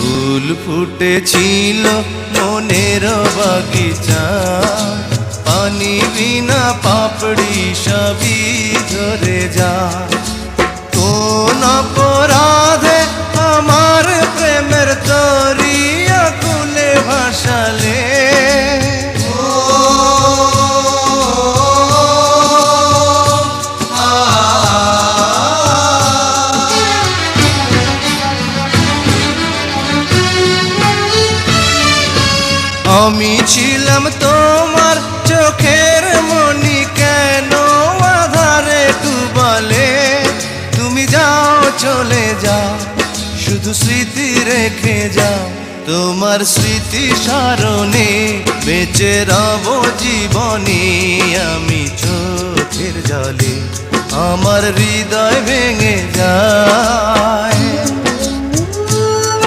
ফুল ফুটেছিল মনের বাগিচা, পানি বিনা পাপড়ি সবই ঝরে যায়। কোন অপরাধে আমার প্রেমের দরিয়া কুলে ভাসালে, আমি ছিলাম তোমার চোখের মনি, কেন আধারে ডুবালে? তুমি যাও চলে যাও, শুধু স্মৃতি রেখে যাও। তোমার স্মৃতি স্মরণে বেঁচে রব জীবনে। আমি চোখের জলে আমার হৃদয় ভেঙে যায়।